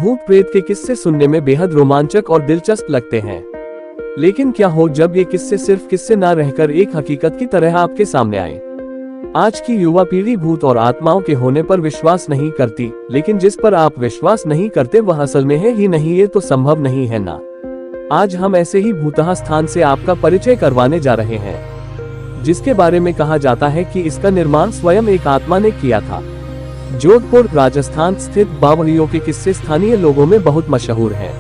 भूत प्रेत के किस्से सुनने में बेहद रोमांचक और दिलचस्प लगते हैं, लेकिन क्या हो जब ये किस्से सिर्फ किस्से ना रहकर एक हकीकत की तरह आपके सामने आए। आज की युवा पीढ़ी भूत और आत्माओं के होने पर विश्वास नहीं करती, लेकिन जिस पर आप विश्वास नहीं करते वह असल में है ही नहीं, ये तो संभव नहीं है ना। आज हम ऐसे ही भूतहा स्थान से आपका परिचय करवाने जा रहे हैं, जिसके बारे में कहा जाता है कि इसका निर्माण स्वयं एक आत्मा ने किया था। जोधपुर राजस्थान स्थित बावड़ियों के किस्से स्थानीय लोगों में बहुत मशहूर हैं।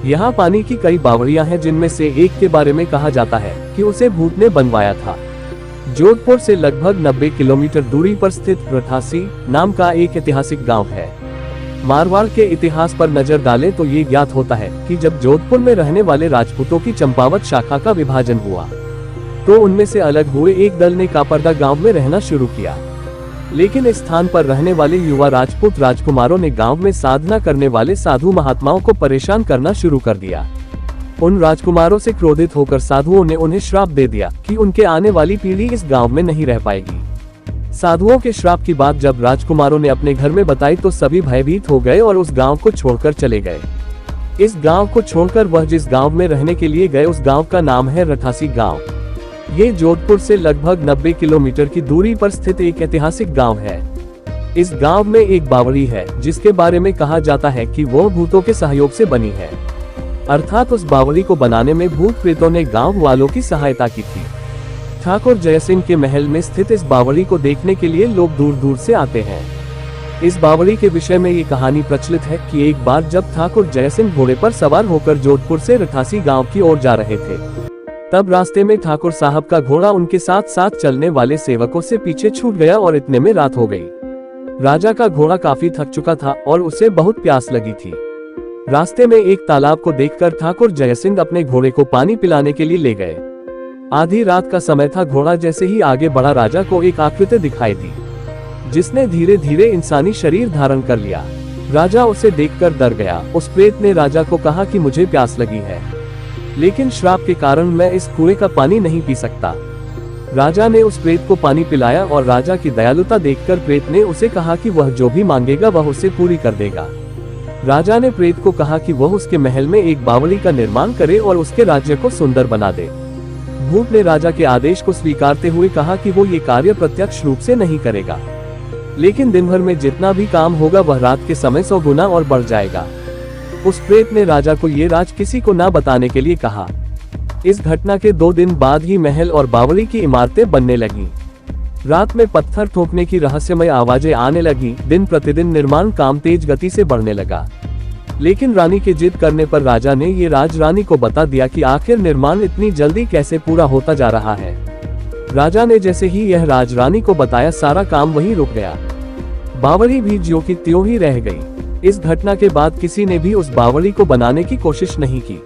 यहाँ पानी की कई बावड़ियां हैं, जिनमें से एक के बारे में कहा जाता है कि उसे भूत ने बनवाया था। जोधपुर से लगभग 90 किलोमीटर दूरी पर स्थित रठासी नाम का एक ऐतिहासिक गांव है। मारवाड़ के इतिहास पर नजर डालें तो ये ज्ञात होता है कि जब जोधपुर में रहने वाले राजपूतों की चंपावत शाखा का विभाजन हुआ तो उनमें से अलग हुए एक दल ने कापरदा गांव में रहना शुरू किया। लेकिन इस स्थान पर रहने वाले युवा राजपूत राजकुमारों ने गांव में साधना करने वाले साधु महात्माओं को परेशान करना शुरू कर दिया। उन राजकुमारों से क्रोधित होकर साधुओं ने उन्हें श्राप दे दिया कि उनके आने वाली पीढ़ी इस गांव में नहीं रह पाएगी। साधुओं के श्राप की बात जब राजकुमारों ने अपने घर में बताई तो सभी भयभीत हो गए और उस गांव को छोड़कर चले गए। इस गांव को छोड़कर वह जिस गांव में रहने के लिए गए उस गांव का नाम है रठासी गांव। ये जोधपुर से लगभग 90 किलोमीटर की दूरी पर स्थित एक ऐतिहासिक गांव है। इस गांव में एक बावड़ी है जिसके बारे में कहा जाता है कि वह भूतों के सहयोग से बनी है, अर्थात उस बावड़ी को बनाने में भूत प्रेतों ने गांव वालों की सहायता की थी। ठाकुर जयसिंह के महल में स्थित इस बावड़ी को देखने के लिए लोग दूर दूर से आते हैं। इस बावड़ी के विषय में ये कहानी प्रचलित है कि एक बार जब ठाकुर जयसिंह घोड़े पर सवार होकर जोधपुर से रठासी गांव की ओर जा रहे थे, तब रास्ते में ठाकुर साहब का घोड़ा उनके साथ साथ चलने वाले सेवकों से पीछे छूट गया और इतने में रात हो गई। राजा का घोड़ा काफी थक चुका था और उसे बहुत प्यास लगी थी। रास्ते में एक तालाब को देखकर ठाकुर जयसिंह अपने घोड़े को पानी पिलाने के लिए ले गए। आधी रात का समय था। घोड़ा जैसे ही आगे बढ़ा राजा को एक आकृति दिखाई दी, जिसने धीरे धीरे इंसानी शरीर धारण कर लिया। राजा उसे देखकर डर गया। उस प्रेत ने राजा को कहा कि मुझे प्यास लगी है, लेकिन श्राप के कारण मैं इस कुएं का पानी नहीं पी सकता। राजा ने उस प्रेत को पानी पिलाया और राजा की दयालुता देखकर प्रेत ने उसे कहा कि वह जो भी मांगेगा वह उसे पूरी कर देगा। राजा ने प्रेत को कहा कि वह उसके महल में एक बावड़ी का निर्माण करे और उसके राज्य को सुंदर बना दे। भूत ने राजा के आदेश को स्वीकारते हुए कहा कि वो ये कार्य प्रत्यक्ष रूप से नहीं करेगा, लेकिन दिन भर में जितना भी काम होगा वह रात के समय 100 गुना और बढ़ जाएगा। उस प्रेत ने राजा को ये राज किसी को ना बताने के लिए कहा। इस घटना के 2 दिन बाद ही महल और बावड़ी की इमारतें बनने लगीं। रात में पत्थर ठोकने की रहस्यमय आवाजें आने लगी। दिन प्रतिदिन निर्माण काम तेज गति से बढ़ने लगा, लेकिन रानी की जिद करने पर राजा ने ये राज रानी को बता दिया कि आखिर निर्माण इतनी जल्दी कैसे पूरा होता जा रहा है। राजा ने जैसे ही यह राज रानी को बताया, सारा काम वहीं रुक गया। बावड़ी भी ज्यों की त्यों ही रह गई। इस घटना के बाद किसी ने भी उस बावड़ी को बनाने की कोशिश नहीं की।